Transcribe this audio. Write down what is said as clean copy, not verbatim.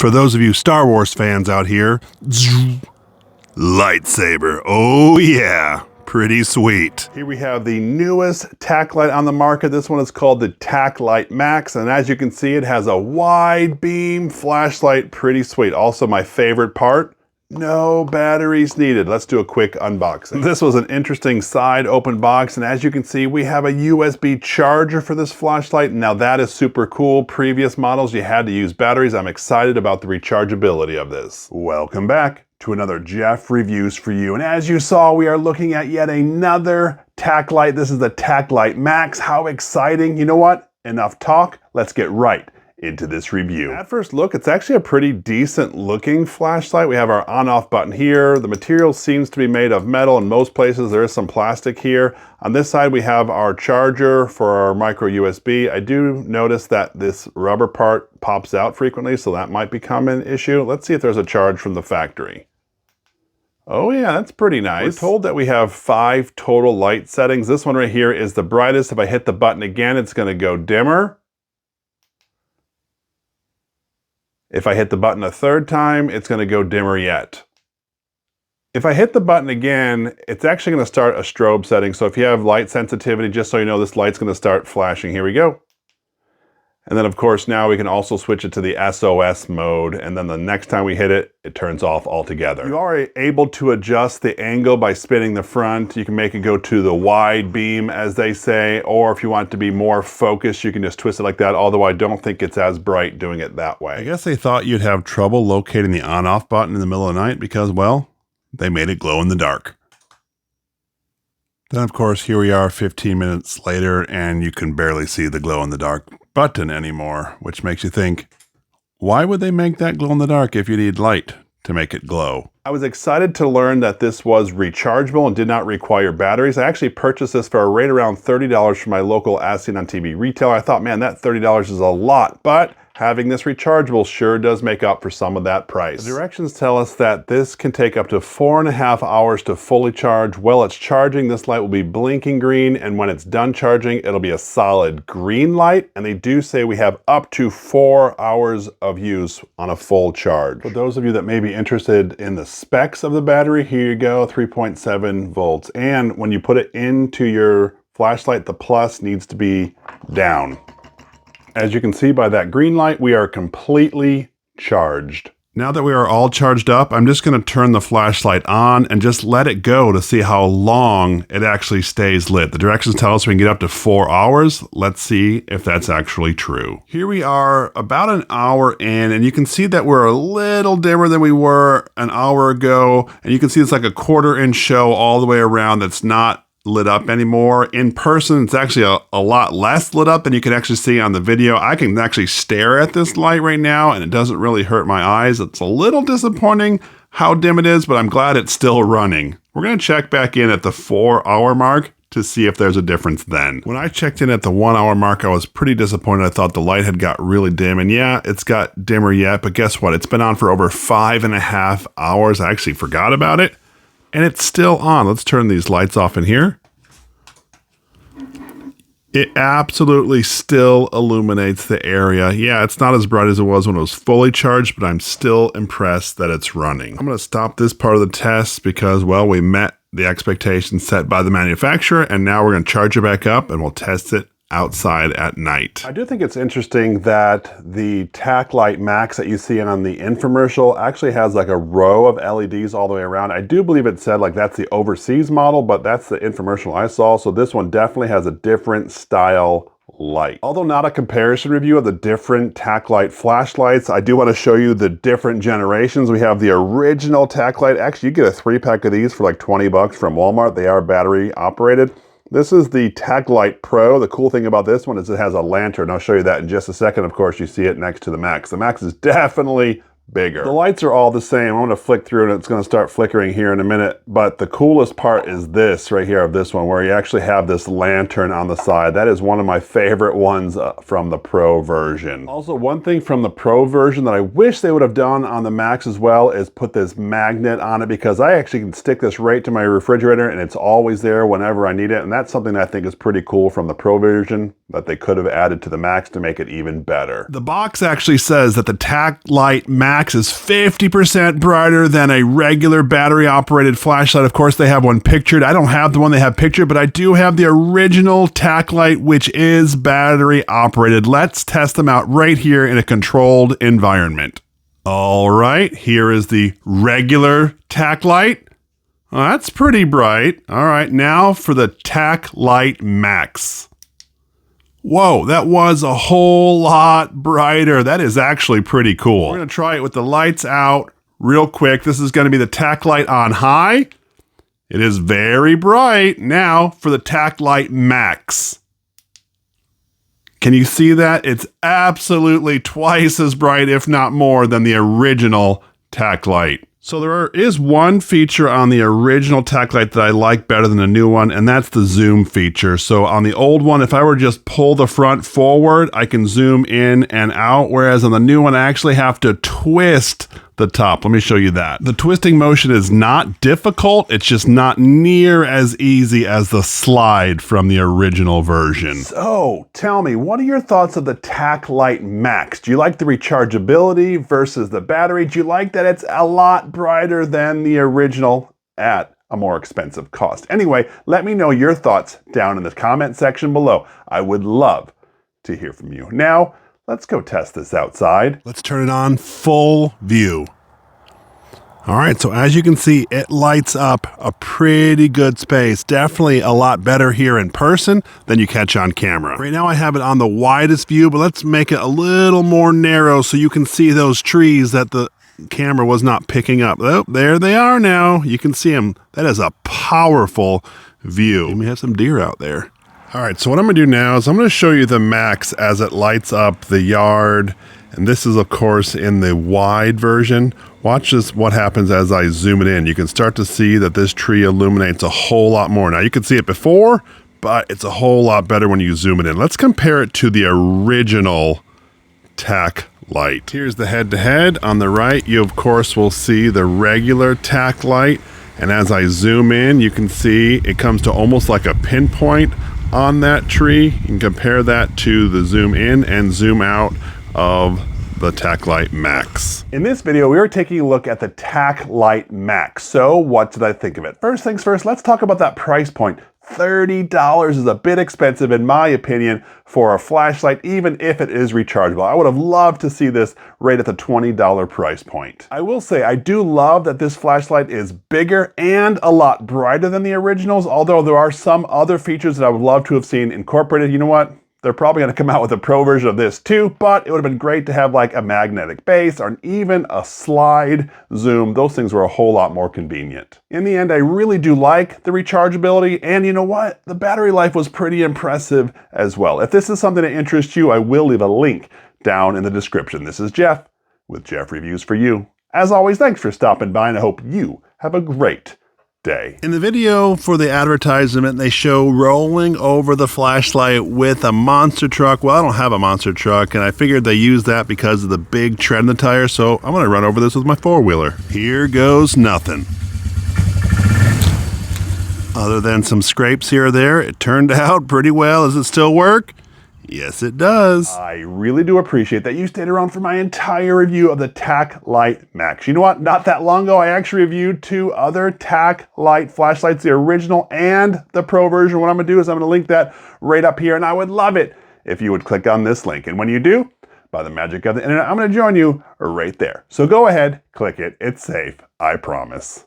For those of you Star Wars fans out here, lightsaber, oh yeah, pretty sweet. Here we have the newest Taclight on the market. This one is called the Taclight Max, and as you can see, it has a wide beam flashlight, pretty sweet. Also my favorite part, no batteries needed. Let's do a quick unboxing. This was an interesting side open box, and as you can see, we have a USB charger for this flashlight. Now that is super cool. Previous models, you had to use batteries. I'm excited about the rechargeability of this. Welcome back to another Jeff Reviews for you. And as you saw, we are looking at yet another Taclight. This is the Taclight Max. How exciting. You know what? Enough talk. Let's get right into this review. At first look, it's actually a pretty decent looking flashlight. We have our on-off button here. The material seems to be made of metal. In most places, there is some plastic here. On this side, we have our charger for our micro USB. I do notice that this rubber part pops out frequently, so that might become an issue. Let's see if there's a charge from the factory. Oh yeah, that's pretty nice. We're told that we have 5 total light settings. This one right here is the brightest. If I hit the button again, it's gonna go dimmer. If I hit the button a third time, it's gonna go dimmer yet. If I hit the button again, it's actually gonna start a strobe setting. So if you have light sensitivity, just so you know, this light's gonna start flashing. Here we go. And then of course, now we can also switch it to the SOS mode. And then the next time we hit it, it turns off altogether. You are able to adjust the angle by spinning the front. You can make it go to the wide beam, as they say, or if you want it to be more focused, you can just twist it like that. Although I don't think it's as bright doing it that way. I guess they thought you'd have trouble locating the on-off button in the middle of the night because, well, they made it glow in the dark. Then of course, here we are 15 minutes later and you can barely see the glow in the dark button anymore, which makes you think, why would they make that glow in the dark if you need light to make it glow? I was excited to learn that this was rechargeable and did not require batteries. I actually purchased this for right around $30 from my local As Seen on TV retailer. I thought, man, that $30 is a lot, but having this rechargeable sure does make up for some of that price. The directions tell us that this can take up to 4.5 hours to fully charge. While it's charging, this light will be blinking green, and when it's done charging, it'll be a solid green light. And they do say we have up to 4 hours of use on a full charge. For those of you that may be interested in the specs of the battery, here you go, 3.7 volts. And when you put it into your flashlight, the plus needs to be down. As you can see by that green light, we are completely charged. Now that we are all charged up, I'm just going to turn the flashlight on and just let it go to see how long it actually stays lit. The directions tell us we can get up to 4 hours. Let's see if that's actually true. Here we are about an hour in, and you can see that we're a little dimmer than we were an hour ago. And you can see it's like a 1/4 inch show all the way around that's not lit up anymore. In person, it's actually a lot less lit up than you can actually see on the video. I can actually stare at this light right now and it doesn't really hurt my eyes. It's a little disappointing how dim it is, but I'm glad it's still running. We're gonna check back in at the 4 hour mark to see if there's a difference then. When I checked in at the 1 hour mark, I was pretty disappointed. I thought the light had got really dim, and yeah, it's got dimmer yet, but guess what? It's been on for over 5.5 hours. I actually forgot about it. And it's still on. Let's turn these lights off in here. It absolutely still illuminates the area. Yeah, it's not as bright as it was when it was fully charged, but I'm still impressed that it's running. I'm gonna stop this part of the test because, well, we met the expectations set by the manufacturer, and now we're gonna charge it back up and we'll test it outside at night. I do think it's interesting that the Taclight Max that you see on the infomercial actually has like a row of LEDs all the way around. I do believe it said like that's the overseas model, but that's the infomercial I saw. So this one definitely has a different style light. Although not a comparison review of the different Taclight flashlights, I do want to show you the different generations. We have the original Taclight. Actually, you get a 3-pack of these for like 20 bucks from Walmart. They are battery operated. This is the Taclight Pro. The cool thing about this one is it has a lantern. I'll show you that in just a second. Of course, you see it next to the Max. The Max is definitely bigger. The lights are all the same. I'm gonna flick through and it's gonna start flickering here in a minute. But the coolest part is this right here of this one, where you actually have this lantern on the side. That is one of my favorite ones from the Pro version. Also, one thing from the Pro version that I wish they would have done on the Max as well is put this magnet on it, because I actually can stick this right to my refrigerator and it's always there whenever I need it. And that's something that I think is pretty cool from the Pro version that they could have added to the Max to make it even better. The box actually says that the Taclight Max Max is 50% brighter than a regular battery-operated flashlight. Of course, they have one pictured. I don't have the one they have pictured, but I do have the original Taclight, which is battery-operated. Let's test them out right here in a controlled environment. All right, here is the regular Taclight. Well, that's pretty bright. All right, now for the Taclight Max. Whoa, that was a whole lot brighter. That is actually pretty cool. We're gonna try it with the lights out real quick. This is gonna be the Taclight on high. It is very bright. Now for the Taclight Max. Can you see that? It's absolutely twice as bright, if not more, than the original Taclight. So there is one feature on the original Taclight that I like better than the new one, and that's the zoom feature. So on the old one, if I were to just pull the front forward, I can zoom in and out, whereas on the new one, I actually have to twist the top. Let me show you that. The twisting motion is not difficult. It's just not near as easy as the slide from the original version. So tell me, what are your thoughts of the Taclight Max? Do you like the rechargeability versus the battery? Do you like that it's a lot brighter than the original at a more expensive cost? Anyway, let me know your thoughts down in the comment section below. I would love to hear from you. Now, let's go test this outside. Let's turn it on full view. All right, so as you can see, it lights up a pretty good space. Definitely a lot better here in person than you catch on camera. Right now I have it on the widest view, but let's make it a little more narrow so you can see those trees that the camera was not picking up. Oh, there they are now. You can see them. That is a powerful view. And we have some deer out there. All right, so what I'm gonna do now is I'm gonna show you the Max as it lights up the yard. And this is, of course, in the wide version. Watch this, what happens as I zoom it in. You can start to see that this tree illuminates a whole lot more. Now, you could see it before, but it's a whole lot better when you zoom it in. Let's compare it to the original Taclight. Here's the head-to-head. On the right, you, of course, will see the regular Taclight. And as I zoom in, you can see it comes to almost like a pinpoint on that tree. You can compare that to the zoom in and zoom out of the Taclight Max. In this video, we are taking a look at the Taclight Max. So what did I think of it? First things first, let's talk about that price point. $30 is a bit expensive in my opinion for a flashlight, even if it is rechargeable. I would have loved to see this right at the $20 price point. I will say I do love that this flashlight is bigger and a lot brighter than the originals, although there are some other features that I would love to have seen incorporated. You know what? They're probably going to come out with a pro version of this too, but it would have been great to have like a magnetic base or even a slide zoom. Those things were a whole lot more convenient. In the end, I really do like the rechargeability, and you know what? The battery life was pretty impressive as well. If this is something that interests you, I will leave a link down in the description. This is Jeff with Jeff Reviews for You. As always, thanks for stopping by, and I hope you have a great day. In the video for the advertisement, they show rolling over the flashlight with a monster truck. Well, I don't have a monster truck, and I figured they used that because of the big tread in the tire, so I'm gonna run over this with my four-wheeler. Here goes nothing. Other than some scrapes here or there, it turned out pretty well. Does it still work? Yes, it does. I really do appreciate that you stayed around for my entire review of the Taclight Max. You know what? Not that long ago, I actually reviewed two other Taclight flashlights, the original and the Pro version. What I'm gonna do is I'm gonna link that right up here, and I would love it if you would click on this link. And when you do, by the magic of the internet, I'm gonna join you right there. So go ahead, click it. It's safe, I promise.